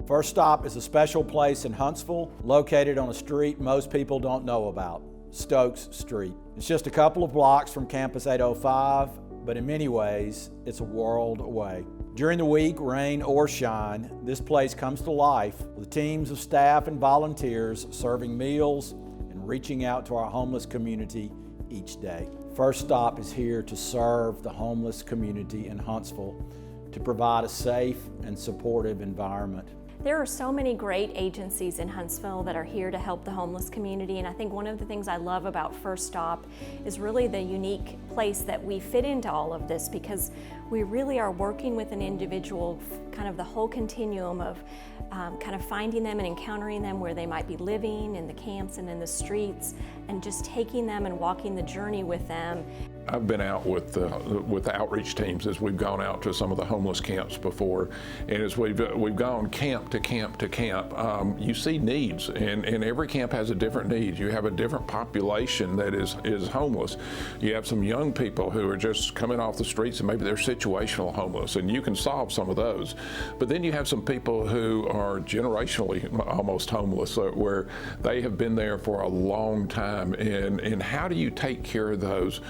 First Stop is a special place in Huntsville, located on a street most people don't know about, Stokes Street. It's just a couple of blocks from Campus 805, but in many ways, it's a world away. During the week, rain or shine, this place comes to life with teams of staff and volunteers serving meals and reaching out to our homeless community each day. First Stop is here to serve the homeless community in Huntsville, to provide a safe and supportive environment. There are so many great agencies in Huntsville that are here to help the homeless community, and I think one of the things I love about First Stop is really the unique place that we fit into all of this, because we really are working with an individual, kind of the whole continuum of kind of finding them and encountering them where they might be living in the camps and in the streets, and just taking them and walking the journey with them. I've been out with the outreach teams as we've gone out to some of the homeless camps before, and as we've gone camp to camp to camp, you see needs, and every camp has a different need. You have a different population that is homeless. You have some young people who are just coming off the streets and maybe they're situational homeless, and you can solve some of those. But then you have some people who are generationally almost homeless, where they have been there for a long time, and how do you take care of those?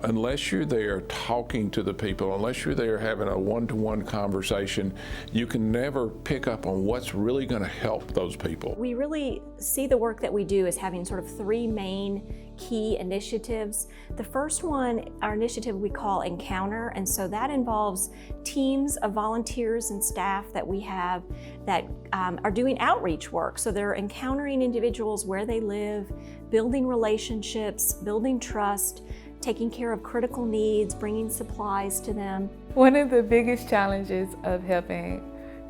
Unless you're there talking to the people, unless you're there having a one-to-one conversation, you can never pick up on what's really going to help those people. We really see the work that we do as having sort of three main key initiatives. The first one, our initiative we call Encounter, and so that involves teams of volunteers and staff that we have that are doing outreach work. So they're encountering individuals where they live, building relationships, building trust, taking care of critical needs, bringing supplies to them. One of the biggest challenges of helping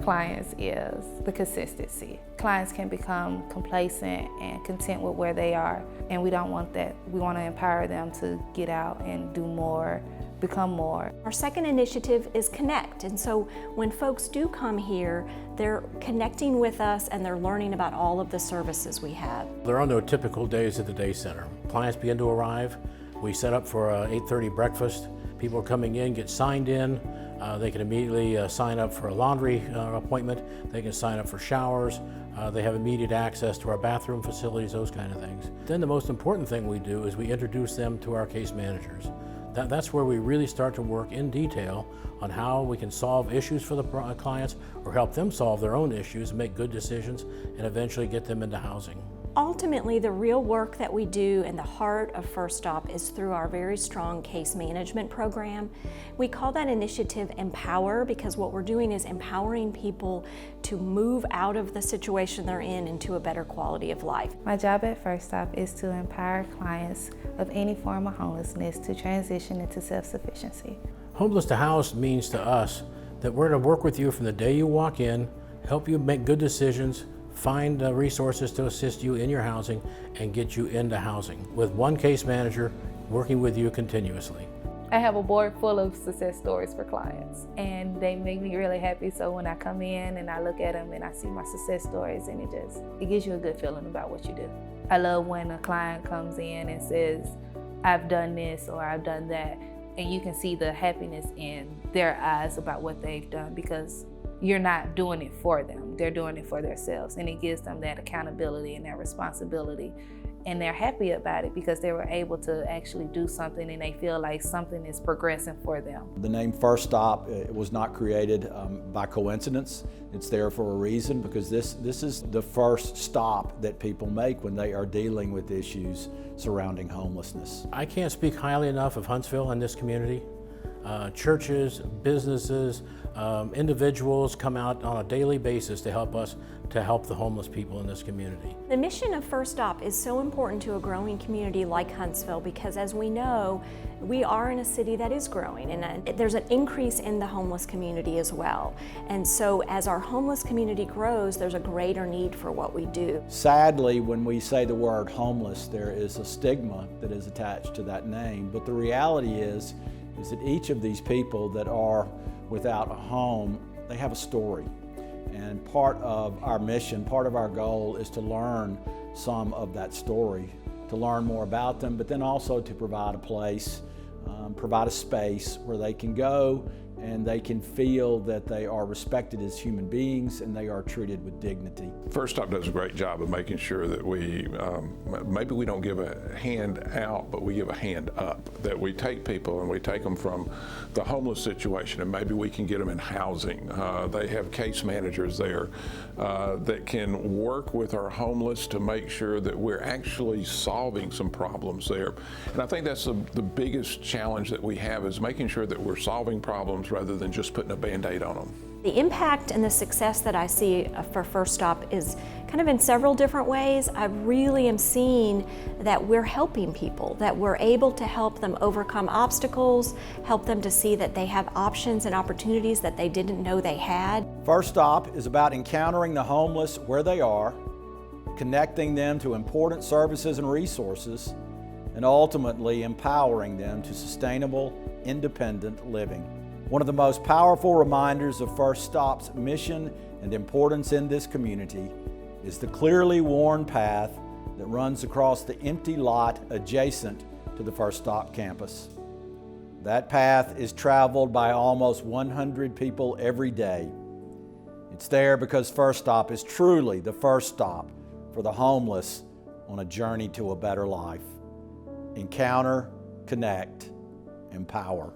clients is the consistency. Clients can become complacent and content with where they are, and we don't want that. We want to empower them to get out and do more, become more. Our second initiative is Connect, and so when folks do come here, they're connecting with us and they're learning about all of the services we have. There are no typical days at the day center. Clients begin to arrive. We set up for a 8:30 breakfast. People are coming in, get signed in. They can immediately sign up for a laundry appointment. They can sign up for showers. They have immediate access to our bathroom facilities, those kind of things. Then the most important thing we do is we introduce them to our case managers. That's where we really start to work in detail on how we can solve issues for the clients or help them solve their own issues, make good decisions, and eventually get them into housing. Ultimately, the real work that we do in the heart of First Stop is through our very strong case management program. We call that initiative Empower because what we're doing is empowering people to move out of the situation they're in into a better quality of life. My job at First Stop is to empower clients of any form of homelessness to transition into self-sufficiency. Homeless to House means to us that we're going to work with you from the day you walk in, help you make good decisions, find resources to assist you in your housing, and get you into housing with one case manager working with you continuously. I have a board full of success stories for clients, and they make me really happy. So when I come in and I look at them and I see my success stories, and it gives you a good feeling about what you do. I love when a client comes in and says, I've done this or I've done that, and you can see the happiness in their eyes about what they've done, because you're not doing it for them, they're doing it for themselves, and it gives them that accountability and that responsibility, and they're happy about it because they were able to actually do something and they feel like something is progressing for them. The name First Stop was not created by coincidence. It's there for a reason, because this is the first stop that people make when they are dealing with issues surrounding homelessness. I can't speak highly enough of Huntsville and this community. Churches, businesses, individuals come out on a daily basis to help us to help the homeless people in this community. The mission of First Stop is so important to a growing community like Huntsville because, as we know, we are in a city that is growing, and there's an increase in the homeless community as well. And so as our homeless community grows, there's a greater need for what we do. Sadly, when we say the word homeless, there is a stigma that is attached to that name, but the reality is that each of these people that are without a home, they have a story. And part of our mission, part of our goal is to learn some of that story, to learn more about them, but then also to provide a place, provide a space where they can go and they can feel that they are respected as human beings and they are treated with dignity. First Stop does a great job of making sure that we, maybe we don't give a hand out, but we give a hand up, that we take people and we take them from the homeless situation and maybe we can get them in housing. They have case managers there that can work with our homeless to make sure that we're actually solving some problems there. And I think that's the biggest challenge that we have, is making sure that we're solving problems rather than just putting a Band-Aid on them. The impact and the success that I see for First Stop is kind of in several different ways. I really am seeing that we're helping people, that we're able to help them overcome obstacles, help them to see that they have options and opportunities that they didn't know they had. First Stop is about encountering the homeless where they are, connecting them to important services and resources, and ultimately empowering them to sustainable, independent living. One of the most powerful reminders of First Stop's mission and importance in this community is the clearly worn path that runs across the empty lot adjacent to the First Stop campus. That path is traveled by almost 100 people every day. It's there because First Stop is truly the first stop for the homeless on a journey to a better life. Encounter, connect, empower.